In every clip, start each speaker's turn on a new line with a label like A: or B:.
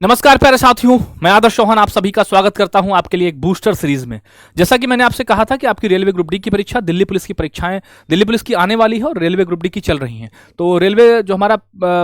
A: नमस्कार प्यारे साथियों, मैं आदर्श चौहान आप सभी का स्वागत करता हूं आपके लिए एक बूस्टर सीरीज में। जैसा कि मैंने आपसे कहा था कि आपकी रेलवे ग्रुप डी की परीक्षा, दिल्ली पुलिस की परीक्षाएं दिल्ली पुलिस की आने वाली है और रेलवे ग्रुप डी की चल रही हैं। तो रेलवे जो हमारा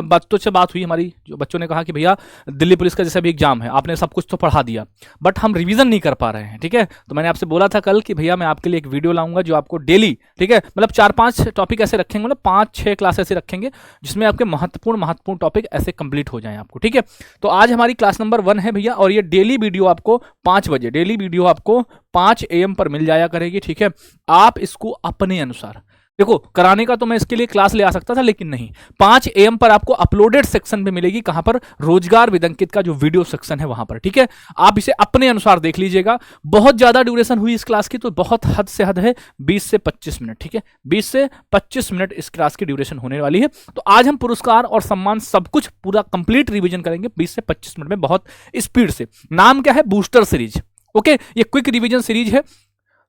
A: बच्चों से बात हुई हमारी, जो बच्चों ने कहा कि भैया दिल्ली पुलिस का जैसा भी एग्जाम है, आपने सब कुछ तो पढ़ा दिया बट हम रिविजन नहीं कर पा रहे हैं। ठीक है, तो मैंने आपसे बोला था कल कि भैया मैं आपके लिए एक वीडियो लाऊंगा जो आपको डेली, ठीक है, मतलब 4-5 टॉपिक ऐसे रखेंगे, मतलब 5-6 क्लास ऐसे रखेंगे जिसमें आपके महत्वपूर्ण टॉपिक ऐसे कंप्लीट हो जाए आपको। ठीक है, तो आज हमारी क्लास नंबर 1 है भैया, और ये डेली वीडियो आपको 5 बजे, डेली वीडियो आपको 5 AM पर मिल जाया करेगी। ठीक है, आप इसको अपने अनुसार देखो, कराने का तो मैं इसके लिए क्लास ले आ सकता था, लेकिन नहीं, 5 AM पर आपको अपलोडेड सेक्शन पे मिलेगी। कहां पर? रोजगार विदंकित का जो वीडियो सेक्शन है वहां पर। ठीक है, आप इसे अपने अनुसार देख लीजिएगा। बहुत ज्यादा ड्यूरेशन हुई इस क्लास की, तो बहुत हद से हद है 20 से 25 मिनट। ठीक है, 20 से 25 मिनट इस क्लास की ड्यूरेशन होने वाली है। तो आज हम पुरस्कार और सम्मान सब कुछ पूरा कंप्लीट रिविजन करेंगे 20 से 25 मिनट में, बहुत स्पीड से। नाम क्या है? Booster series. ओके, ये क्विक रिविजन सीरीज है।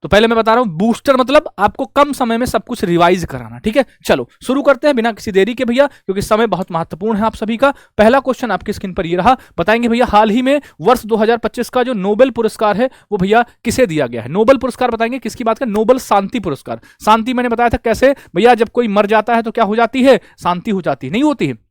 A: तो पहले मैं बता रहा हूं, बूस्टर मतलब आपको कम समय में सब कुछ रिवाइज कराना। ठीक है, चलो शुरू करते हैं बिना किसी देरी के भैया, क्योंकि समय बहुत महत्वपूर्ण है आप सभी का। पहला क्वेश्चन आपकी स्क्रीन पर ये रहा, बताएंगे भैया हाल ही में वर्ष 2025 का जो नोबेल पुरस्कार है वो भैया किसे दिया गया है? नोबेल पुरस्कार बताएंगे किसकी बात कर? नोबेल शांति पुरस्कार। शांति मैंने बताया था कैसे भैया, जब कोई मर जाता है तो क्या हो जाती है? शांति हो जाती है, नहीं होती है?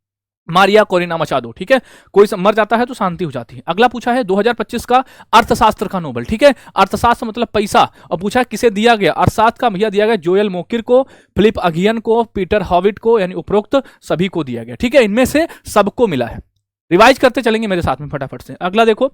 A: Maria Corina मचादो। ठीक है, कोई मर जाता है तो शांति हो जाती है। अगला पूछा है 2025 का अर्थशास्त्र का नोबेल। ठीक है, अर्थशास्त्र मतलब पैसा, और पूछा है किसे दिया गया? अर्थशास्त्र का भैया दिया गया जोएल मोकिर को, फिलिप अगियन को, पीटर हॉविट को, यानी उपरोक्त सभी को दिया गया। ठीक है, इनमें से सबको मिला है। रिवाइज करते चलेंगे मेरे साथ में फटाफट से। अगला देखो,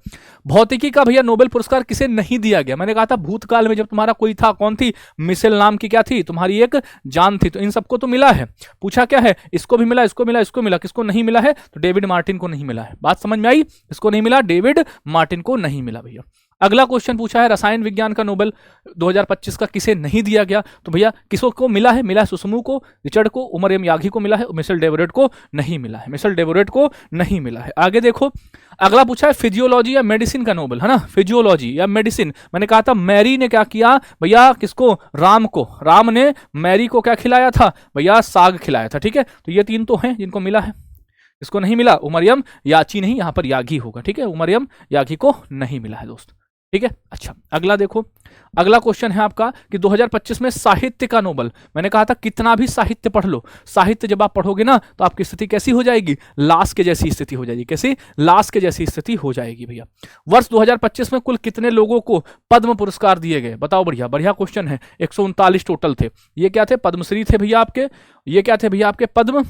A: भौतिकी का भैया नोबेल पुरस्कार किसे नहीं दिया गया? मैंने कहा था भूतकाल में जब तुम्हारा कोई था, कौन थी? मिशेल नाम की क्या थी तुम्हारी एक जान थी, तो इन सबको तो मिला है। पूछा क्या है? इसको भी मिला, इसको मिला, इसको मिला, किसको नहीं मिला है? तो डेविड मार्टिन को नहीं मिला है। बात समझ में आई? इसको नहीं मिला, डेविड मार्टिन को नहीं मिला भैया। अगला क्वेश्चन पूछा है रसायन विज्ञान का नोबेल 2025 का किसे नहीं दिया गया? तो भैया किसको मिला है? मिला है सुसुमू को, रिचर्ड को, उमर एम यागी को मिला है, मिशेल डेवोरेट को नहीं मिला है। मिशेल डेवोरेट को नहीं मिला है। आगे देखो, अगला पूछा है फिजियोलॉजी या मेडिसिन का नोबेल, है ना? फिजियोलॉजी या मेडिसिन, मैंने कहा था मैरी ने क्या किया भैया? किसको? राम को। राम ने मैरी को क्या खिलाया था भैया? साग खिलाया था। ठीक है, तो ये 3 तो हैं जिनको मिला है। इसको नहीं मिला, उमरियम याची नहीं, यहां पर यागी होगा। ठीक है, उमरियम यागी को नहीं मिला है दोस्त। ठीक है, अच्छा अगला देखो, अगला क्वेश्चन है आपका कि 2025 में साहित्य का नोबेल। मैंने कहा था कितना भी साहित्य पढ़ लो, साहित्य जब आप पढ़ोगे ना तो आपकी स्थिति कैसी हो जाएगी? लाश के जैसी स्थिति हो जाएगी। कैसी? लाश के जैसी स्थिति हो जाएगी भैया। वर्ष 2025 में कुल कितने लोगों को पद्म पुरस्कार दिए गए? बताओ। बढ़िया बढ़िया क्वेश्चन है। 139 टोटल थे। ये क्या थे? पद्मश्री थे भैया आपके। ये क्या थे भैया आपके? पद्म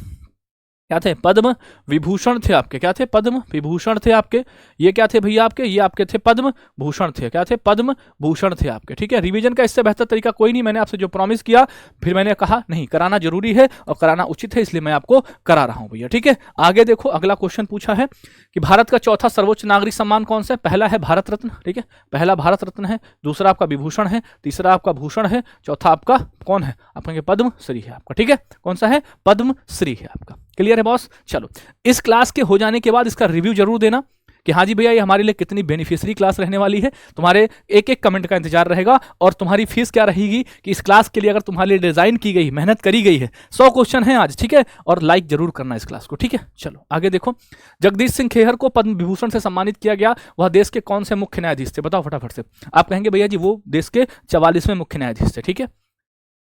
A: क्या थे? पद्म विभूषण थे आपके। क्या थे? पद्म विभूषण थे आपके। ये क्या थे भैया आपके? ये आपके थे पद्म भूषण थे। क्या थे? पद्म भूषण थे आपके। ठीक है, रिवीजन का इससे बेहतर तरीका कोई नहीं। मैंने आपसे जो प्रॉमिस किया, फिर मैंने कहा नहीं, कराना जरूरी है और कराना उचित है, इसलिए मैं आपको करा रहा हूं भैया। ठीक है, आगे देखो, अगला क्वेश्चन पूछा है कि भारत का चौथा सर्वोच्च नागरिक सम्मान कौन सा है? पहला है भारत रत्न। ठीक है, पहला भारत रत्न है, दूसरा आपका विभूषण है, तीसरा आपका भूषण है, चौथा आपका कौन है? आपका पद्म श्री है आपका। ठीक है, कौन सा है? पद्म श्री है आपका। क्लियर है बॉस? चलो, इस क्लास के हो जाने के बाद इसका रिव्यू जरूर देना कि हाँ जी भैया ये हमारे लिए कितनी बेनिफिशियरी क्लास रहने वाली है। तुम्हारे एक एक कमेंट का इंतजार रहेगा, और तुम्हारी फीस क्या रहेगी कि इस क्लास के लिए अगर तुम्हारे लिए डिजाइन की गई, मेहनत करी गई है। 100 क्वेश्चन है आज। ठीक है, और लाइक जरूर करना इस क्लास को। ठीक है, चलो आगे देखो, जगदीश सिंह खेहर को पद्म विभूषण से सम्मानित किया गया, वह देश के कौन से मुख्य न्यायाधीश थे? बताओ फटाफट से। आप कहेंगे भैया जी वो देश के 44वें मुख्य न्यायाधीश थे। ठीक है,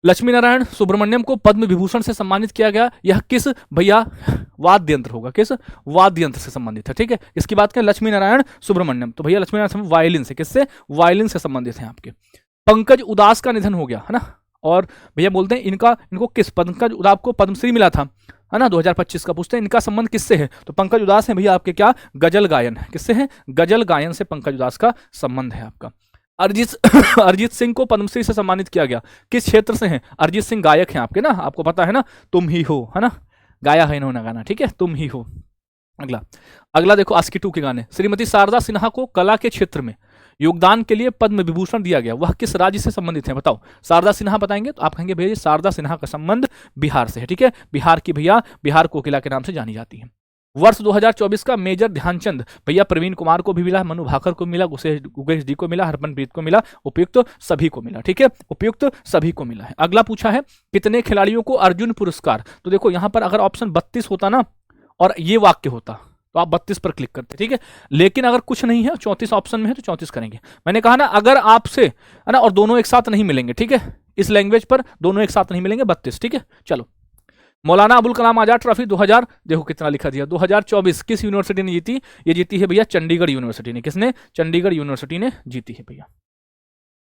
A: लक्ष्मी नारायण सुब्रमण्यम को पद्म विभूषण से सम्मानित किया गया। यह किस भैया वाद्य यंत्र होगा? किस वाद्य यंत्र से संबंधित है? ठीक है, इसकी बात करें लक्ष्मी नारायण सुब्रमण्यम, तो भैया लक्ष्मी नारायण वायलिन से। किससे? वायलिन से संबंधित है आपके। पंकज उदास का निधन हो गया, है ना? और भैया बोलते हैं इनको किस? पंकज उदास को पद्मश्री मिला था, है ना, 2025 का। पूछते हैं इनका संबंध किससे है? तो पंकज उदास है भैया आपके क्या? गजल गायन। किससे है? गजल गायन से पंकज उदास का संबंध है आपका। अरिजीत सिंह को पद्मश्री से सम्मानित किया गया, किस क्षेत्र से हैं? अरिजीत सिंह गायक हैं आपके ना, आपको पता है ना, तुम ही हो, है ना, गाया है इन्होंने गाना। ठीक है, तुम ही हो। अगला देखो, आस्की 2 के गाने। श्रीमती शारदा सिन्हा को कला के क्षेत्र में योगदान के लिए पद्म विभूषण दिया गया, वह किस राज्य से संबंधित है? बताओ। शारदा सिन्हा बताएंगे तो आप कहेंगे भैया शारदा सिन्हा का संबंध बिहार से है। ठीक है, बिहार की भैया बिहार कोकिला के नाम से जानी जाती है। वर्ष 2024 का मेजर ध्यानचंद भैया प्रवीण कुमार को भी मिला, मनु भाकर को मिला, गुकेश जी को मिला, हरमनप्रीत को मिला, उपयुक्त सभी को मिला। ठीक है, उपयुक्त सभी को मिला है। अगला पूछा है कितने खिलाड़ियों को अर्जुन पुरस्कार? तो देखो यहां पर अगर ऑप्शन 32 होता ना और ये वाक्य होता तो आप 32 पर क्लिक करते हैं, ठीक है। लेकिन अगर कुछ नहीं है, 34 ऑप्शन में है तो 34 करेंगे। मैंने कहा ना अगर आपसे, है ना, और दोनों एक साथ नहीं मिलेंगे, ठीक है, इस लैंग्वेज पर दोनों एक साथ नहीं मिलेंगे, 32, ठीक है। चलो, मौलाना अबुल कलाम आजाद ट्रॉफी 2000, देखो कितना लिखा दिया, 2024 किस यूनिवर्सिटी ने जीती? ये जीती है भैया चंडीगढ़ यूनिवर्सिटी ने। किसने? चंडीगढ़ यूनिवर्सिटी ने जीती है भैया।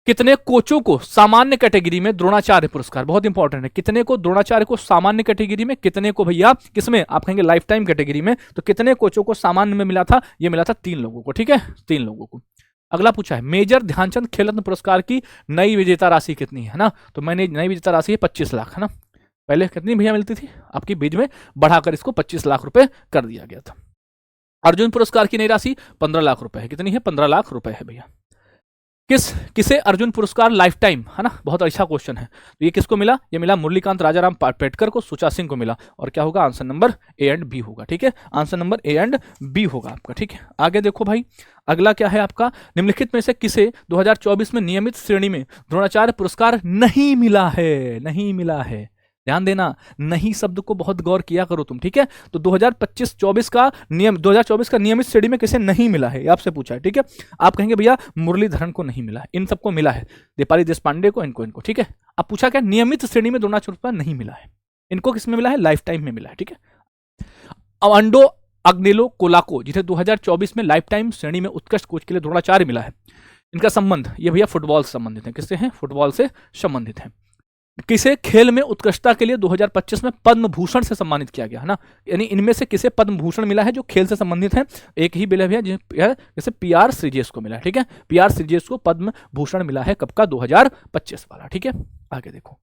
A: कितने कोचों को सामान्य कैटेगरी में द्रोणाचार्य पुरस्कार, बहुत इंपॉर्टेंट है, कितने को द्रोणाचार्य को सामान्य कैटेगरी में, कितने को भैया किसमें? आप कहेंगे लाइफ टाइम कैटेगरी में, तो कितने कोचों को सामान्य में मिला था? ये मिला था 3 लोगों को, ठीक है, 3 लोगों को। अगला पूछा है मेजर ध्यानचंद खेल रत्न पुरस्कार की नई विजेता राशि कितनी है ना? तो मैंने नई विजेता राशि है 25 लाख, है ना। पहले कितनी भैया मिलती थी? आपकी बीच में बढ़ाकर इसको 25 लाख रुपए कर दिया गया था। अर्जुन पुरस्कार की नई राशि 15 लाख रुपए है। कितनी है? 15 लाख रुपए है भैया। किसे अर्जुन पुरस्कार लाइफ टाइम, है ना, बहुत अच्छा क्वेश्चन है। तो ये किसको मिला? ये मिला मुरलीकांत राजाराम पेटकर को, सुचा सिंह को मिला। और क्या होगा? Answer number A and B होगा, ठीक है, answer number A and B होगा आपका, ठीक है। आगे देखो भाई, अगला क्या है आपका? निम्नलिखित में से किसे 2024 में नियमित श्रेणी में द्रोणाचार्य पुरस्कार नहीं मिला है? नहीं मिला है, ध्यान देना, नहीं शब्द को बहुत गौर किया करो तुम, ठीक है। तो 2025-24 का नियम, 2024 का नियमित श्रेणी में किसे नहीं मिला है, आपसे पूछा है, ठीक है। आप कहेंगे भैया मुरलीधरन को नहीं मिला है, इन सबको मिला है, दीपाली देशपांडे को, इनको, ठीक है। अब पूछा क्या? नियमित श्रेणी में द्रोणाचार्य पुरस्कार नहीं मिला है, इनको किसमें मिला है? लाइफ टाइम में मिला है, ठीक है। अवंडो अग्नेलो कोलाको, जिसे 2024 में लाइफ टाइम श्रेणी में उत्कृष्ट कोच के लिए द्रोणाचार्य मिला है, इनका संबंध, ये भैया फुटबॉल से संबंधित है। किससे है? फुटबॉल से संबंधित है। किसे खेल में उत्कृष्टता के लिए 2025 में पद्म भूषण से सम्मानित किया गया, है ना। यानी इनमें से किसे पद्म भूषण मिला है जो खेल से संबंधित है? एक ही बिल है भैया, जैसे पीआर श्रीजेश को मिला है, ठीक है। पीआर श्रीजेश को पद्म भूषण मिला है, कब का? 2025 वाला, ठीक है। आगे देखो,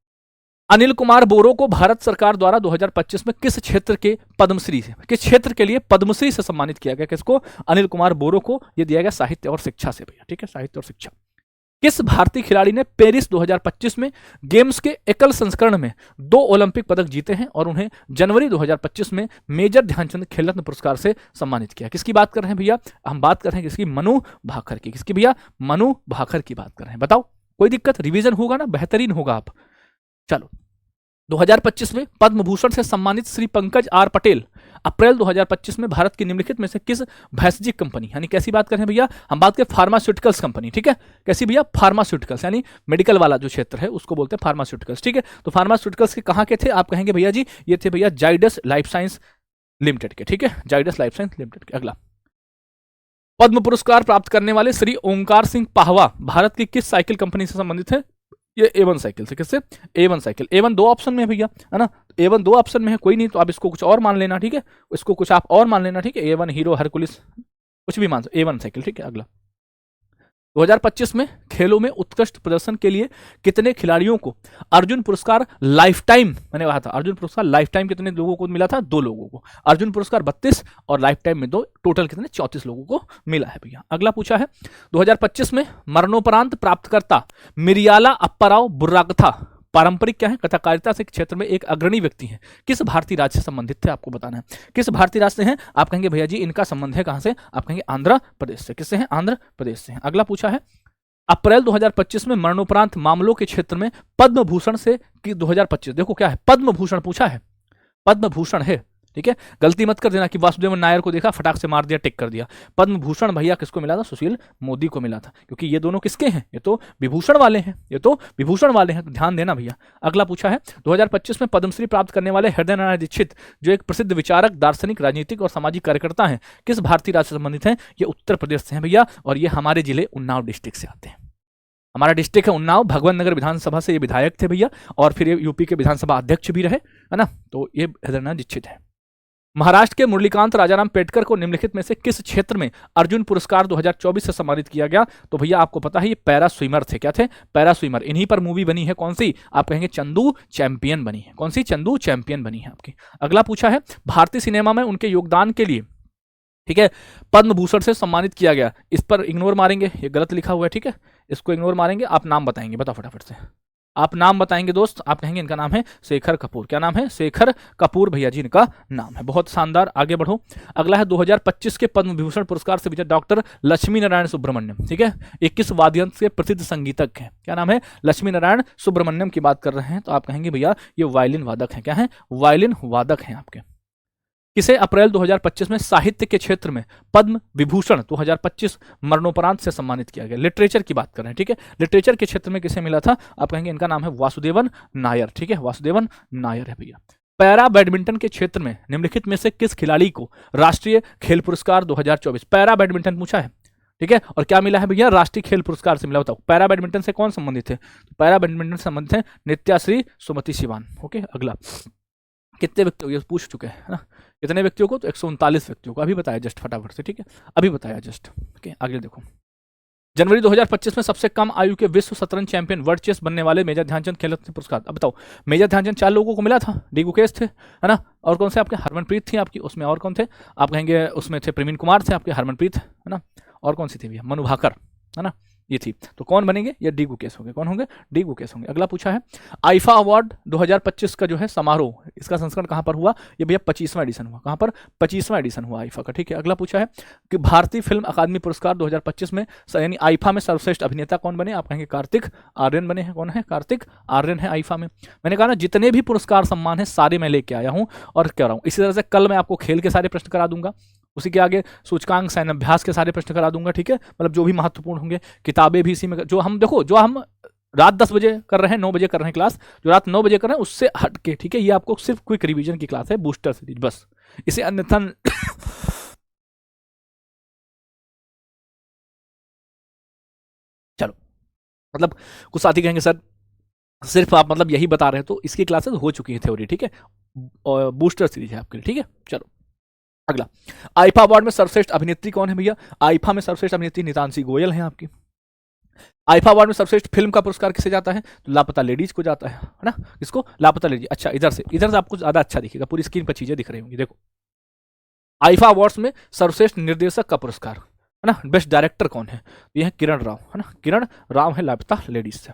A: अनिल कुमार बोरो को भारत सरकार द्वारा 2025 में किस क्षेत्र के पद्मश्री से, किस क्षेत्र के लिए पद्मश्री से सम्मानित किया गया? किसको? अनिल कुमार बोरो को। यह दिया गया साहित्य और शिक्षा से भैया, ठीक है, साहित्य और शिक्षा। किस भारतीय खिलाड़ी ने पेरिस 2025 में गेम्स के एकल संस्करण में 2 ओलंपिक पदक जीते हैं और उन्हें जनवरी 2025 में मेजर ध्यानचंद खेल रत्न पुरस्कार से सम्मानित किया? किसकी बात कर रहे हैं भैया? हम बात कर रहे हैं किसकी? मनु भाकर की। किसकी भैया? मनु भाकर की बात कर रहे हैं। बताओ, कोई दिक्कत? रिवीजन होगा ना, बेहतरीन होगा आप। चलो, 2025 में पद्म भूषण से सम्मानित श्री पंकज आर पटेल अप्रैल 2025 में भारत की निम्नलिखित में से किस भैषजिक कंपनी, यानी कैसी बात कर रहे हैं भैया? हम बात करें फार्मास्यूटिकल्स कंपनी, ठीक है। कैसी भैया? फार्मास्यूटिकल्स, यानी मेडिकल वाला जो क्षेत्र है उसको बोलते हैं फार्मास्यूटिकल्स, ठीक है। तो फार्मास्यूटिकल्स के कहाँ के थे? आप कहेंगे भैया जी ये थे भैया जाइडस लाइफ साइंस लिमिटेड के, ठीक है, जाइडस लाइफ साइंस लिमिटेड के। अगला, पद्म पुरस्कार प्राप्त करने वाले श्री ओंकार सिंह पाहवा भारत की किस साइकिल कंपनी से संबंधित है? ये A1 साइकिल से। किससे? A1 cycle. A1 2 ऑप्शन में है भैया, है ना। A1 2 ऑप्शन में है, कोई नहीं तो आप इसको कुछ और मान लेना, ठीक है, इसको कुछ आप और मान लेना, ठीक है। A1 हीरो हरकुलिस कुछ भी मान सकते, A1 साइकिल, ठीक है। अगला, 2025 में खेलों में उत्कृष्ट प्रदर्शन के लिए कितने खिलाड़ियों को अर्जुन पुरस्कार लाइफ टाइम, मैंने कहा था अर्जुन पुरस्कार लाइफ टाइम कितने लोगों को मिला था? 2 लोगों को। अर्जुन पुरस्कार 32 और लाइफ टाइम में 2, टोटल कितने? 34 लोगों को मिला है भैया। अगला पूछा है 2025 में मरणोपरांत प्राप्तकर्ता मिरियाला अप्पाराव बुर्रागथा पारंपरिक क्या है? कथाकारिता से क्षेत्र में एक अग्रणी व्यक्ति है, किस भारतीय राज्य से संबंधित थे? आपको बताना है किस भारतीय राज्य से हैं। आप कहेंगे भैया जी इनका संबंध है कहां से? आप कहेंगे आंध्र प्रदेश से। किससे हैं? आंध्र प्रदेश से हैं। अगला पूछा है अप्रैल 2025 में मरणोपरांत मामलों के क्षेत्र में पद्म भूषण से 2025, देखो क्या है? पद्म भूषण पूछा है, पद्म भूषण है, ठीक है। गलती मत कर देना कि वासुदेवन नायर को देखा फटाक से मार दिया, टिक कर दिया। पद्म भूषण भैया किसको मिला था? सुशील मोदी को मिला था, क्योंकि ये दोनों किसके हैं? ये तो विभूषण वाले हैं, ये तो विभूषण वाले हैं, तो ध्यान देना भैया। अगला पूछा है 2025 में पद्मश्री प्राप्त करने वाले हृदय नारायण दीक्षित जो एक प्रसिद्ध विचारक, दार्शनिक, राजनीतिक और सामाजिक कार्यकर्ता हैं, किस भारतीय राज्य से संबंधित हैं? ये उत्तर प्रदेश से हैं भैया, और ये हमारे जिले उन्नाव डिस्ट्रिक्ट से आते हैं। हमारा डिस्ट्रिक्ट है उन्नाव, भगवत नगर विधानसभा से ये विधायक थे भैया, और फिर ये यूपी के विधानसभा अध्यक्ष भी रहे, है ना। तो ये हृदय नारायण दीक्षित है। महाराष्ट्र के मुरलीकांत राजाराम पेटकर को निम्नलिखित में से किस क्षेत्र में अर्जुन पुरस्कार 2024 से सम्मानित किया गया? तो भैया आपको पता है ये पैरा स्विमर थे। क्या थे? Para swimmer. इन्हीं पर मूवी बनी है, कौन सी? आप कहेंगे चंदू चैंपियन बनी है। कौन सी? चंदू चैंपियन बनी है आपकी। अगला पूछा है भारतीय सिनेमा में उनके योगदान के लिए, ठीक है, पद्म भूषण से सम्मानित किया गया। इस पर इग्नोर मारेंगे, ये गलत लिखा हुआ है, ठीक है, इसको इग्नोर मारेंगे। आप नाम बताएंगे, बताओ फटाफट से आप नाम बताएंगे दोस्त। आप कहेंगे इनका नाम है शेखर कपूर। क्या नाम है? शेखर कपूर भैया जी इनका नाम है। बहुत शानदार, आगे बढ़ो। अगला है 2025 के पद्म विभूषण पुरस्कार से विजेता डॉक्टर लक्ष्मी नारायण सुब्रमण्यम, ठीक है, 21 वाद्ययंत्र के प्रसिद्ध संगीतक हैं। क्या नाम है? लक्ष्मी नारायण सुब्रमण्यम की बात कर रहे हैं, तो आप कहेंगे भैया ये वायलिन वादक हैं। क्या है? वायलिन वादक हैं आपके। किसे अप्रैल 2025 में साहित्य के क्षेत्र में पद्म विभूषण 2025 मरणोपरांत से सम्मानित किया गया? लिटरेचर की बात कर रहे हैं, ठीक है। लिटरेचर के क्षेत्र में किसे मिला था? आप कहेंगे इनका नाम है वासुदेवन नायर, ठीक है, वासुदेवन नायर है भैया। पैरा बैडमिंटन के क्षेत्र में निम्नलिखित में से किस खिलाड़ी को राष्ट्रीय खेल पुरस्कार 2024? पैरा बैडमिंटन पूछा है, ठीक है, और क्या मिला है भैया? राष्ट्रीय खेल पुरस्कार से मिला। बताओ पैरा बैडमिंटन से कौन संबंधित है? पैरा बैडमिंटन से संबंधित है नित्याश्री सुमति सिवान। ओके, अगला कितने व्यक्तियों, ये पूछ चुके हैं ना, कितने व्यक्तियों को? तो 139 व्यक्तियों को। अभी बताया जस्ट फटाफट से, ठीक है, अभी बताया जस्ट। ओके, आगे देखो। जनवरी 2025 में सबसे कम आयु के विश्व शतरंज चैंपियन वर्ल्ड चेस बनने वाले मेजर ध्यानचंद खेल रत्न पुरस्कार। अब बताओ, मेजर ध्यानचंद 4 लोगों को मिला था। डी गुकेश थे, है ना, और कौन से आपके? हरमनप्रीत थी आपकी, उसमें और कौन थे? आप कहेंगे उसमें थे प्रवीण कुमार थे आपके, हरमनप्रीत, है ना, और कौन सी थी भैया? मनु भाकर, है ना, ये थी। तो कौन बनेंगे? ये डी गुकेश होंगे। कौन होंगे? डी गुकेश होंगे। अगला पूछा है आईफा अवार्ड 2025 का जो है समारोह, इसका संस्करण कहां पर हुआ? ये भैया 25वां एडिशन हुआ। कहां पर? 25वां एडिशन हुआ आईफा का, ठीक है। अगला पूछा है कि भारतीय फिल्म अकादमी पुरस्कार 2025 में यानी आईफा में सर्वश्रेष्ठ अभिनेता कौन बने? आप कहेंगे कार्तिक आर्यन बने हैं। कौन है? कार्तिक आर्यन है आईफा में। मैंने कहा ना, जितने भी पुरस्कार सम्मान है सारे मैं लेके आया हूं और कह रहा हूं। इसी तरह से कल मैं आपको खेल के सारे प्रश्न करा दूंगा, उसी के आगे सूचकांक सैन्य अभ्यास के सारे प्रश्न करा दूंगा, ठीक है, मतलब जो भी महत्वपूर्ण होंगे। किताबें भी इसी में, जो हम देखो, जो हम रात 10 बजे कर रहे हैं, 9 बजे कर रहे हैं क्लास, जो रात 9 बजे कर रहे हैं उससे हट के, ठीक है, ये आपको सिर्फ क्विक रिवीजन की क्लास है, बूस्टर सीरीज, बस। इसे अन्यथा चलो, मतलब कुछ साथी कहेंगे सर सिर्फ आप मतलब यही बता रहे हैं, तो इसकी क्लासेस हो चुकी है थ्योरी, ठीक है, और बूस्टर सीरीज है आपके लिए, ठीक है। चलो अगला, आईफा अवार्ड में सर्वश्रेष्ठ अभिनेत्री कौन है भैया? आईफा में सर्वश्रेष्ठ अभिनेत्री नितांशी गोयल है आपकी। आईफा अवार्ड में सर्वश्रेष्ठ फिल्म का पुरस्कार किसे जाता है? तो लापता लेडीज को जाता है ना, किसको? लापता लेडीज। अच्छा, इधर से आपको ज्यादा अच्छा दिखेगा, पूरी स्क्रीन पर चीजें दिख रही होंगी। देखो, आईफा अवार्ड्स में सर्वश्रेष्ठ निर्देशक का पुरस्कार, है ना, बेस्ट डायरेक्टर कौन है? ये है किरण राव, है ना, किरण राव है लापता लेडीज से।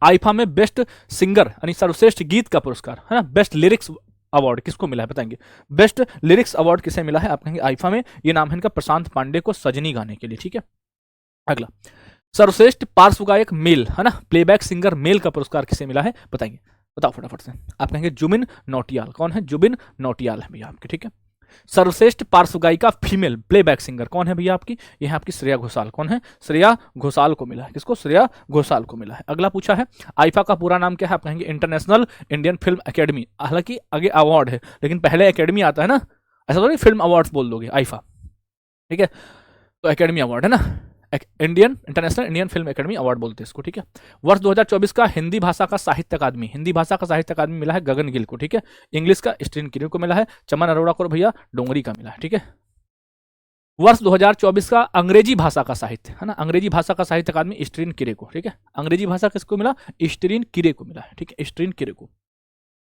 A: आईफा में बेस्ट सिंगर यानी सर्वश्रेष्ठ गीत का पुरस्कार, है ना, बेस्ट लिरिक्स अवार्ड किसको मिला है? बताएंगे। बेस्ट लिरिक्स अवार्ड किसे मिला है? आप कहेंगे आईफा में, ये नाम है इनका प्रशांत पांडे को, सजनी गाने के लिए, ठीक है। अगला, सर्वश्रेष्ठ पार्श्व गायक मेल, है ना, प्लेबैक सिंगर मेल का पुरस्कार किसे मिला है? बताएंगे, बताओ फटाफट से। आप कहेंगे जुबिन नौटियाल। कौन है? जुबिन नौटियाल है भैया आपके, ठीक है। सर्वश्रेष्ठ पार्श्व गायिका फीमेल प्लेबैक सिंगर कौन है भैया आपकी? यह है आपकी श्रेया घोषाल। कौन है? श्रेया घोषाल को मिला है। किसको? श्रेया घोषाल को मिला है। अगला पूछा है आईफा का पूरा नाम क्या है? आप कहेंगे इंटरनेशनल इंडियन फिल्म एकेडमी। हालांकि आगे अवार्ड है लेकिन पहले एकेडमी आता है ना, ऐसा तो नहीं फिल्म अवार्ड्स बोल दोगे आईफा, ठीक है, तो एकेडमी अवार्ड है ना, international Indian film academy award बोलते हैं इसको, ठीक है। वर्ष 2024 का हिंदी भाषा का साहित्य अकादमी मिला है गगन गिल को, ठीक है। इंग्लिश का स्टीन किरण को मिला है, चमन अरोड़ा को भैया डोंगरी का मिला है, ठीक है। वर्ष 2024 का अंग्रेजी भाषा का साहित्य, है ना, अंग्रेजी भाषा का साहित्य अकादमी स्टीन किरे को, ठीक है। अंग्रेजी भाषा किसको मिला? स्टीन किरे को मिला है, ठीक है, स्टीन किरे को।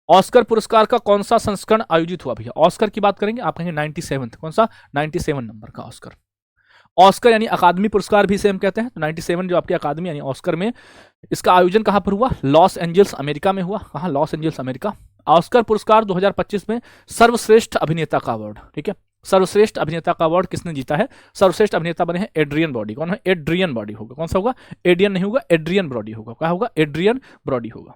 A: ऑस्कर पुरस्कार का कौन सा संस्करण आयोजित हुआ भैया? ऑस्कर की बात करेंगे, आप कहेंगे 97, कौन सा? 97 नंबर का ऑस्कर। ऑस्कर यानी अकादमी पुरस्कार भी सेम कहते हैं, तो 97 जो आपकी अकादमी यानी ऑस्कर में, इसका आयोजन कहां पर हुआ? लॉस एंजल्स अमेरिका में हुआ। कहां? Los Angeles America. ऑस्कर पुरस्कार 2025 में सर्वश्रेष्ठ अभिनेता का अवार्ड, ठीक है, सर्वश्रेष्ठ अभिनेता का अवार्ड किसने जीता है? सर्वश्रेष्ठ अभिनेता बने हैं एड्रियन ब्रॉडी। कौन है? एड्रियन ब्रॉडी होगा। कौन सा होगा? एडियन नहीं होगा, एड्रियन ब्रॉडी होगा। क्या होगा? एड्रियन ब्रॉडी होगा।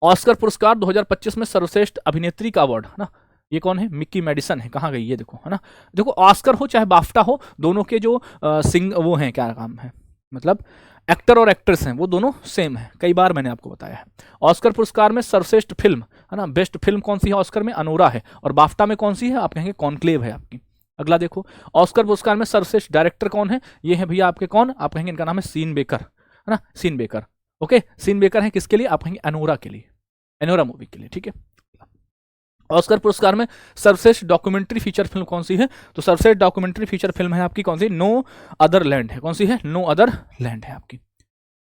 A: ऑस्कर पुरस्कार 2025 में सर्वश्रेष्ठ अभिनेत्री का अवार्ड, है ना, ये कौन है? मिक्की मेडिसन है। कहाँ गई ये? देखो, है ना, देखो ऑस्कर हो चाहे बाफ्टा हो, दोनों के जो वो हैं, क्या काम है, मतलब एक्टर और एक्ट्रेस हैं, वो दोनों सेम है। कई बार मैंने आपको बताया है। ऑस्कर पुरस्कार में सर्वश्रेष्ठ फिल्म, है ना, बेस्ट फिल्म कौन सी है ऑस्कर में? अनोरा है। और बाफ्टा में कौन सी है? आप कहेंगे कॉन्क्लेव है आपकी। अगला देखो, ऑस्कर पुरस्कार में सर्वश्रेष्ठ डायरेक्टर कौन है? ये है भैया आपके कौन? आप कहेंगे इनका नाम है सीन बेकर, है ना, Sean Baker. Okay, Sean Baker है किसके लिए? आप कहेंगे अनोरा के लिए, अनोरा मूवी के लिए, ठीक है। ऑस्कर पुरस्कार में सर्वश्रेष्ठ डॉक्यूमेंट्री फीचर फिल्म कौन सी है? तो सर्वश्रेष्ठ डॉक्यूमेंट्री फीचर फिल्म है आपकी कौन सी? नो अदर लैंड है। कौन सी है? नो अदर लैंड है आपकी।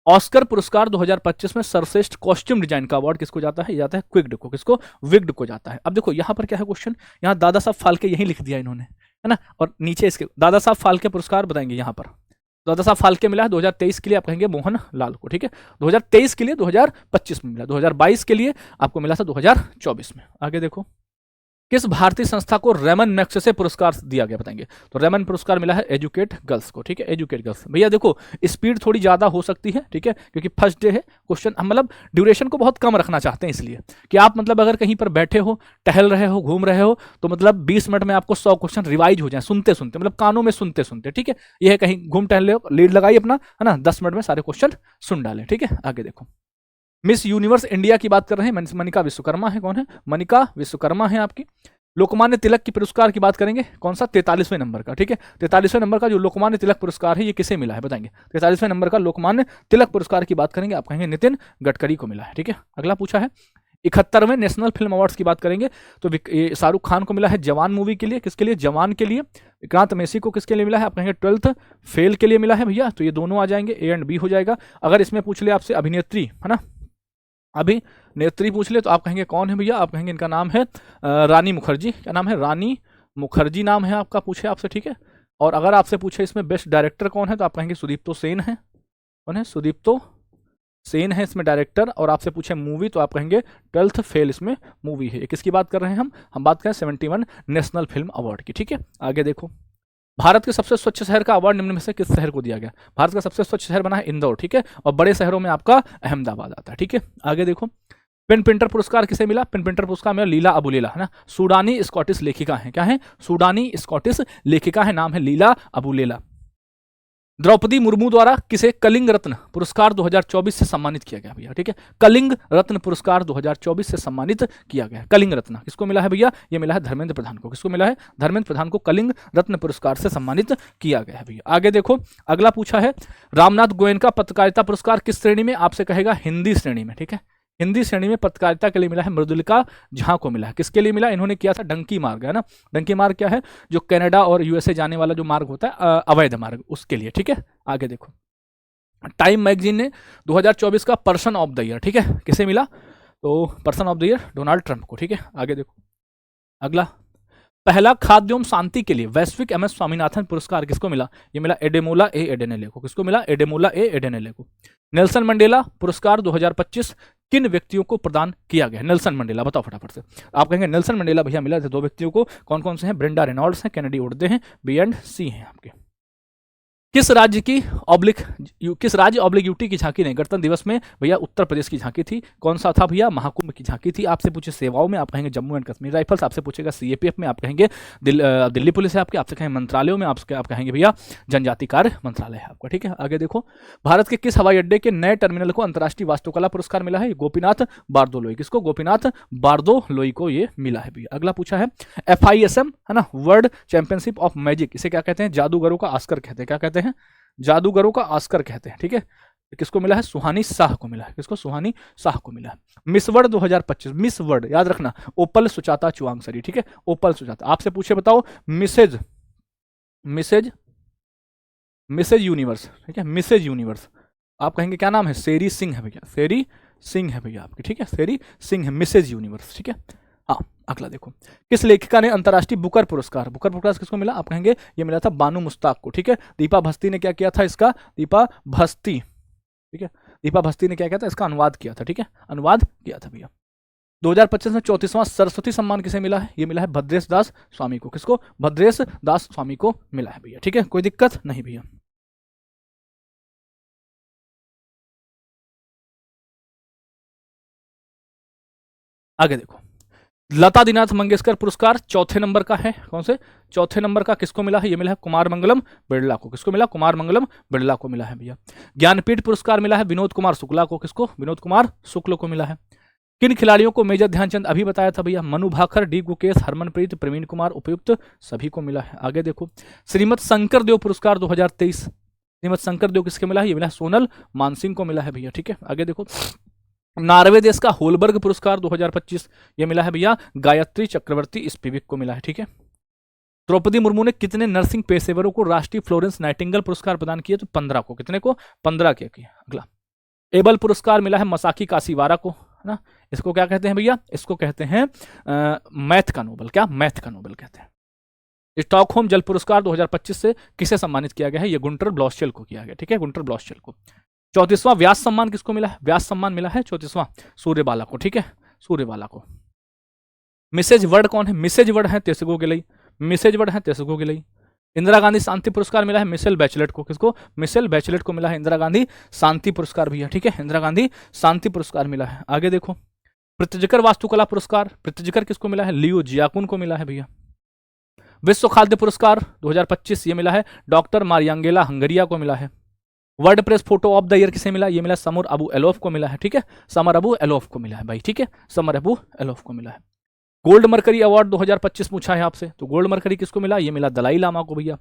A: ऑस्कर पुरस्कार 2025 में सर्वश्रेष्ठ कॉस्ट्यूम डिजाइन का अवार्ड किसको जाता है? जाता है क्विग्ड को। किसको? विग्ड को जाता है। अब देखो यहां पर क्या है क्वेश्चन, यहाँ दादा साहब फाल्के यही लिख दिया इन्होंने, है ना, और नीचे इसके दादा साहब फाल्के पुरस्कार बताएंगे। यहाँ पर दादा साहब फाल्के मिला है 2023 के लिए, आप कहेंगे मोहन लाल को, ठीक है। 2023 के लिए 2025 में मिला, 2022 के लिए आपको मिला था 2024 में। आगे देखो, किस भारतीय संस्था को रेमन मैग्सेसे पुरस्कार दिया गया बताएंगे? तो रेमन पुरस्कार मिला है एजुकेट गर्ल्स को, ठीक है, एजुकेट गर्ल्स। भैया देखो स्पीड थोड़ी ज्यादा हो सकती है, ठीक है, क्योंकि फर्स्ट डे है क्वेश्चन, हम मतलब ड्यूरेशन को बहुत कम रखना चाहते हैं, इसलिए कि आप मतलब अगर कहीं पर बैठे हो, टहल रहे हो, घूम रहे हो, तो मतलब 20 मिनट में आपको 100 क्वेश्चन रिवाइज हो जाए सुनते सुनते, मतलब कानों में सुनते सुनते, ठीक है। यह है कहीं घूम टहल रहे हो, लीड लगाई अपना, है ना, 10 मिनट में सारे क्वेश्चन सुन डाले, ठीक है। आगे देखो, मिस यूनिवर्स इंडिया की बात कर रहे हैं, मनिका विश्वकर्मा है, कौन है? मनिका विश्वकर्मा है आपकी। लोकमान्य तिलक की पुरस्कार की बात करेंगे, कौन सा? 43वें नंबर का, ठीक है। 43वें नंबर का जो लोकमान्य तिलक पुरस्कार है ये किसे मिला है बताएंगे? 43वें नंबर का लोकमान्य तिलक पुरस्कार की बात करेंगे, आप कहेंगे नितिन गडकरी को मिला है, ठीक है। अगला पूछा है 71वें नेशनल फिल्म अवार्ड्स की बात करेंगे, तो शाहरुख खान को मिला है जवान मूवी के लिए, किसके लिए? जवान के लिए। विक्रांत मैसी को किसके लिए मिला है? आप कहेंगे 12th फेल के लिए मिला है भैया, तो ये दोनों आ जाएंगे, ए एंड बी हो जाएगा। अगर इसमें पूछ ले आपसे अभिनेत्री, है ना, अभिनेत्री पूछ ले तो आप कहेंगे कौन है भैया? आप कहेंगे इनका नाम है रानी मुखर्जी। क्या नाम है? रानी मुखर्जी नाम है आपका, पूछे आपसे, ठीक है। और अगर आपसे पूछे इसमें बेस्ट डायरेक्टर कौन है, तो आप कहेंगे सुदीप्तो सेन है। कौन है? सुदीप्तो सेन है इसमें डायरेक्टर। और आपसे पूछे मूवी तो आप कहेंगे 12th फेल इसमें मूवी है। किसकी बात कर रहे हैं हम बात करें 71 नेशनल फिल्म अवार्ड की, ठीक है। आगे देखो, भारत के सबसे स्वच्छ शहर का अवार्ड निम्न में से किस शहर को दिया गया? भारत का सबसे स्वच्छ शहर बना है इंदौर, ठीक है। और बड़े शहरों में आपका अहमदाबाद आता है, ठीक है। आगे देखो, पेन प्रिंटर पुरस्कार किसे मिला? पेन प्रिंटर पुरस्कार मिला लीला अबुलेला, है ना, सूडानी स्कॉटिश लेखिका है। क्या है? सूडानी स्कॉटिश लेखिका है, नाम है लीला अबुलेला। द्रौपदी मुर्मू द्वारा किसे कलिंग रत्न पुरस्कार 2024 से सम्मानित किया गया भैया, ठीक है। कलिंग रत्न पुरस्कार 2024 से सम्मानित किया गया। कलिंग रत्न किसको मिला है भैया? ये मिला है धर्मेंद्र प्रधान को। किसको मिला है? धर्मेंद्र प्रधान को कलिंग रत्न पुरस्कार से सम्मानित किया गया है भैया। आगे देखो, अगला पूछा है रामनाथ गोयनका पत्रकारिता पुरस्कार किस श्रेणी में? आपसे कहेगा हिंदी श्रेणी में, ठीक है। हिंदी श्रेणी में पत्रकारिता के लिए मिला है मृदुलिका झा को मिला है। किसके लिए मिला? इन्होंने किया था डंकी मार्ग, है ना। डंकी मार्ग क्या है? जो कनाडा और यूएसए जाने वाला जो मार्ग होता है अवैध मार्ग, उसके लिए, ठीक है। आगे देखो, टाइम मैगजीन ने 2024 का पर्सन ऑफ द ईयर, ठीक है, किसे मिला? तो person of the year Donald Trump को, ठीक है। आगे देखो, अगला, पहला खाद्य एवं शांति के लिए वैश्विक एमएस स्वामीनाथन पुरस्कार किसको मिला? ये मिला एडेमोला ए एडेनेले को। किसको मिला? एडेमोला ए एडेनेले को। नेल्सन मंडेला पुरस्कार 2025 किन व्यक्तियों को प्रदान किया गया? नेल्सन मंडेला, बताओ फटाफट से। आप कहेंगे नेल्सन मंडेला भैया मिला थे 2 व्यक्तियों को, कौन कौन से हैं? ब्रेंडा रेनॉल्ड्स हैं, केनेडी ओड्डे हैं, बी एंड सी हैं आपके। किस राज्य ऑब्लिक यूटी की झांकी नहीं? गणतंत्र दिवस में भैया उत्तर प्रदेश की झांकी थी। कौन सा था भैया? महाकुंभ की झांकी थी। आपसे पूछे सेवाओं में, आप कहेंगे जम्मू एंड कश्मीर राइफल्स। आपसे पूछेगा सीएपीएफ में, आप कहेंगे दिल्ली पुलिस है आपके। आपसे कहेंगे मंत्रालयों में, आप कहेंगे भैया जनजाति कार्य मंत्रालय है आपका, ठीक है। आगे देखो, भारत के किस हवाई अड्डे के नए टर्मिनल को अंतर्राष्ट्रीय वास्तुकला पुरस्कार मिला है? गोपीनाथ बारदोलोई। किसको? गोपीनाथ बारदोलोई को ये मिला है भैया। अगला पूछा है FISM, है ना, वर्ल्ड चैंपियनशिप ऑफ मैजिक, इसे क्या कहते हैं? जादूगरों का ऑस्कर कहते हैं। क्या कहते हैं? जादूगरों का ऑस्कर कहते हैं, ठीक है। किसको मिला है? सुहानी शाह को मिला है। किसको? सुहानी शाह को मिला है। मिस वर्ल्ड 2025, मिस वर्ल्ड याद रखना, ओपल सुचाता चुवांगसरी, ठीक है, ओपल सुचाता। आपसे पूछे बताओ मिसेज यूनिवर्स, ठीक है, मिसेज यूनिवर्स, आप कहेंगे क्या नाम है? सेरी सिंह है भैया, सेरी सिंह है भैया आपकी, ठीक है, सेरी सिंह है, मिसेज यूनिवर्स, ठीक है। हाँ, अगला देखो, किस लेखिका ने अंतर्राष्ट्रीय बुकर पुरस्कार किसको मिला? आप कहेंगे ये मिला था बानू मुश्ताक को, ठीक है। दीपा भस्ती ने क्या किया था इसका? दीपा भस्ती, ठीक है, दीपा भस्ती ने क्या किया था? इसका अनुवाद किया था, ठीक है, अनुवाद किया था भैया। 2025 में 34वां सरस्वती सम्मान किसे मिला है? ये मिला है भद्रेश दास स्वामी को। किसको? भद्रेश दास स्वामी को मिला है भैया, ठीक है, कोई दिक्कत नहीं भैया। आगे देखो, लता दीनाथ मंगेशकर पुरस्कार 4थे नंबर का है। कौन से? 4थे नंबर का किसको मिला है? ये मिला है कुमार मंगलम बिरला को। किसको मिला? कुमार मंगलम बिरला को मिला है भैया। ज्ञानपीठ पुरस्कार मिला है विनोद कुमार शुक्ला को। किसको? विनोद कुमार शुक्ल को मिला है। किन खिलाड़ियों को मेजर ध्यानचंद अभी बताया था भैया? मनु भाकर, डी गुकेश, हरमनप्रीत, प्रवीण कुमार, उपयुक्त सभी को मिला है। आगे देखो, श्रीमद शंकर देव पुरस्कार 2023, श्रीमद शंकर देव किसके मिला है? ये मिला है सोनल मानसिंह को मिला है भैया, ठीक है। आगे देखो, नॉर्वे देश का होलबर्ग पुरस्कार 2025, ये मिला है भैया गायत्री चक्रवर्ती स्पिविक को मिला है, ठीक है। द्रौपदी मुर्मू ने कितने नर्सिंग पेशेवरों को राष्ट्रीय फ्लोरेंस नाइटिंगेल पुरस्कार प्रदान किए? तो 15 को। कितने को? 15 के किए। अगला, एबल पुरस्कार मिला है मसाकी काशीवारा को, है ना। इसको क्या कहते हैं भैया? इसको कहते हैं मैथ का नोबल। क्या? मैथ का नोबल कहते हैं। स्टॉकहोम जल पुरस्कार 2025 से किसे सम्मानित किया गया है? ये गुंटर ब्लॉस्चेल को किया गया, ठीक है, गुंटर ब्लॉस्चेल को। 34वां व्यास सम्मान किसको मिला है? व्यास सम्मान मिला है 34वां सूर्यबाला को, ठीक है, सूर्यबाला को। मिसेज वर्ड कौन है? मिसेज वर्ड है तेसगो गिलई, मिसेज वर्ड है तेसगो गिलई। इंदिरा गांधी शांति पुरस्कार मिला है मिशेल बैचलेट को। किसको? मिशेल बैचलेट को मिला है इंदिरा गांधी शांति पुरस्कार भैया, ठीक है, इंदिरा गांधी शांति पुरस्कार मिला है। आगे देखो, पृथ्वीकर वास्तुकला पुरस्कार, पृथ्वीकर किसको मिला है? लियो जियाकुन को मिला है भैया। विश्व खाद्य पुरस्कार 2025 ये मिला है डॉक्टर मारियांगेला हंगरिया को मिला है। World press photo of the year किसे मिला? ये मिला समर अबू एलोफ को मिला है, ठीक है, समर अबू एलोफ को मिला है भाई, ठीक है, समर अबू एलोफ को मिला है। गोल्ड मरकरी अवार्ड 2025 पूछा है आपसे, तो गोल्ड मरकरी किसको मिला? ये मिला दलाई लामा को भैया।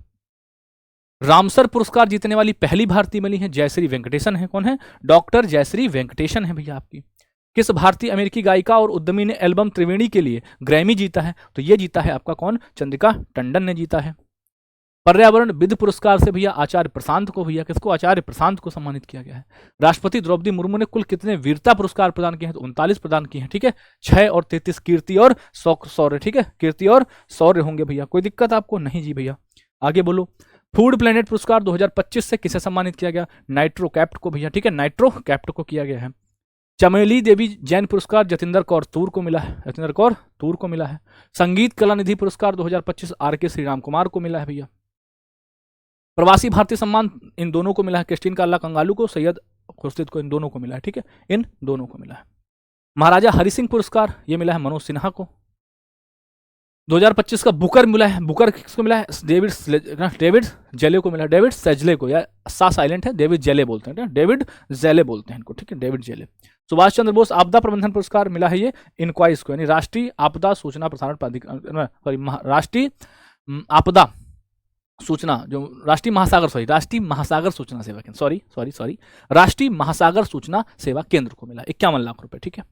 A: रामसर पुरस्कार जीतने वाली पहली भारतीय मिली है जयश्री वेंकटेशन है। कौन है? डॉक्टर जयश्री वेंकटेशन है भैया आपकी। किस भारतीय अमेरिकी गायिका और उद्यमी ने एल्बम त्रिवेणी के लिए ग्रैमी जीता है? तो ये जीता है आपका कौन? चंद्रिका टंडन ने जीता है। पर्यावरण विद पुरस्कार से भैया आचार्य प्रशांत को, भैया किसको? आचार्य प्रशांत को सम्मानित किया गया है। राष्ट्रपति द्रौपदी मुर्मू ने कुल कितने वीरता पुरस्कार प्रदान किए हैं? तो 39 प्रदान किए हैं, ठीक है, 6 और 33 कीर्ति और शौर्य, ठीक है, कीर्ति और शौर्य होंगे भैया। कोई दिक्कत आपको? नहीं जी भैया। आगे बोलो, फूड प्लेनेट पुरस्कार 2025 से किसे सम्मानित किया गया? नाइट्रो कैप्ट को भैया, ठीक है, नाइट्रो कैप्ट को किया गया है। चमेली देवी जैन पुरस्कार जतिंदर कौर तूर को मिला है, जतिंदर कौर तूर को मिला है। संगीत कला निधि पुरस्कार 2025 आर.के. श्रीराम कुमार को मिला है भैया। प्रवासी भारतीय सम्मान इन दोनों को मिला है, क्रिस्टीन काल्ला कंगालू को, सैयद खुर्शीद को, इन दोनों को मिला है, ठीक है, इन दोनों को मिला है। महाराजा हरि सिंह पुरस्कार ये मिला है मनोज सिन्हा को। 2025 का बुकर मिला है, बुकर किसको मिला है? डेविड जेले को मिला है, डेविड सेजले को, या सा साइलेंट है, डेविड जेले बोलते हैं, डेविड जेले बोलते हैं इनको, ठीक है, डेविड जेले। सुभाष चंद्र बोस आपदा प्रबंधन पुरस्कार मिला है ये इनक्वाइस को, यानी राष्ट्रीय आपदा सूचना प्रसारण प्राधिकरण, सॉरी राष्ट्रीय आपदा सूचना, जो राष्ट्रीय महासागर सूचना सेवा केंद्र, सॉरी राष्ट्रीय महासागर सूचना सेवा केंद्र को मिला 51 लाख रुपए, ठीक है।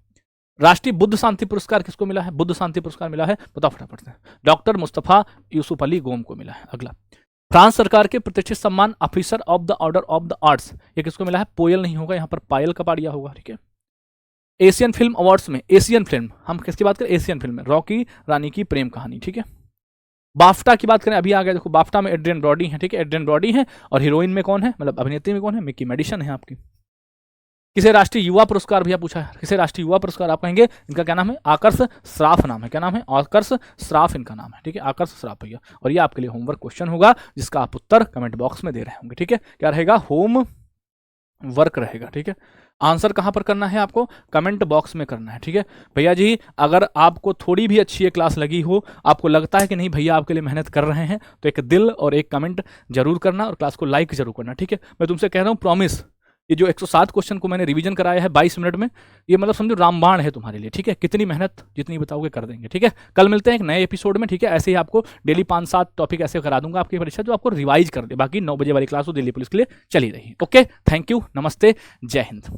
A: राष्ट्रीय बुद्ध शांति पुरस्कार किसको मिला है? बुद्ध शांति पुरस्कार मिला है, बताओ फटाफट से, डॉक्टर मुस्तफा यूसुफ अली गोम को मिला है। अगला, फ्रांस सरकार के प्रतिष्ठित सम्मान officer of the order of the arts, ये किसको मिला है? पोयल नहीं होगा, यहाँ पर पायल कपाड़िया होगा, ठीक है। एशियन फिल्म अवार्ड्स में, एशियन फिल्म, हम किसकी बात करें? एशियन फिल्म में रॉकी रानी की प्रेम कहानी, ठीक है। बाफ्टा की बात करें, अभी आ गया देखो, बाफ्टा में एड्रियन ब्रॉडी है, ठीक है, एड्रियन ब्रॉडी है, और हीरोइन में कौन है, मतलब अभिनेत्री में कौन है? मिकी मेडिसन है आपकी। किसे राष्ट्रीय युवा पुरस्कार भैया पूछा है? किसे राष्ट्रीय युवा पुरस्कार आप कहेंगे? इनका क्या नाम है? आकर्ष श्राफ नाम है। क्या नाम है? आकर्ष श्राफ इनका नाम है, ठीक है, आकर्ष श्राफ भैया। और ये आपके लिए होमवर्क क्वेश्चन होगा, जिसका आप उत्तर कमेंट बॉक्स में दे रहे होंगे, ठीक है। क्या रहेगा? होम वर्क रहेगा, ठीक है। आंसर कहां पर करना है आपको? कमेंट बॉक्स में करना है, ठीक है भैया जी। अगर आपको थोड़ी भी अच्छी ये क्लास लगी हो, आपको लगता है कि नहीं भैया आपके लिए मेहनत कर रहे हैं, तो एक दिल और एक कमेंट जरूर करना, और क्लास को लाइक जरूर करना, ठीक है। मैं तुमसे कह रहा हूँ, प्रॉमिस, ये जो 107 क्वेश्चन को मैंने रिवीजन कराया है 22 मिनट में, ये मतलब समझो रामबाण है तुम्हारे लिए, ठीक है। कितनी मेहनत जितनी बताओगे कर देंगे, ठीक है। कल मिलते हैं एक नए एपिसोड में, ठीक है। ऐसे ही आपको डेली 5-7 टॉपिक ऐसे करा दूंगा आपकी परीक्षा, जो आपको रिवाइज कर दे। बाकी 9 बजे वाली क्लास तो दिल्ली पुलिस के लिए चली रही। ओके, थैंक यू, नमस्ते, जय हिंद।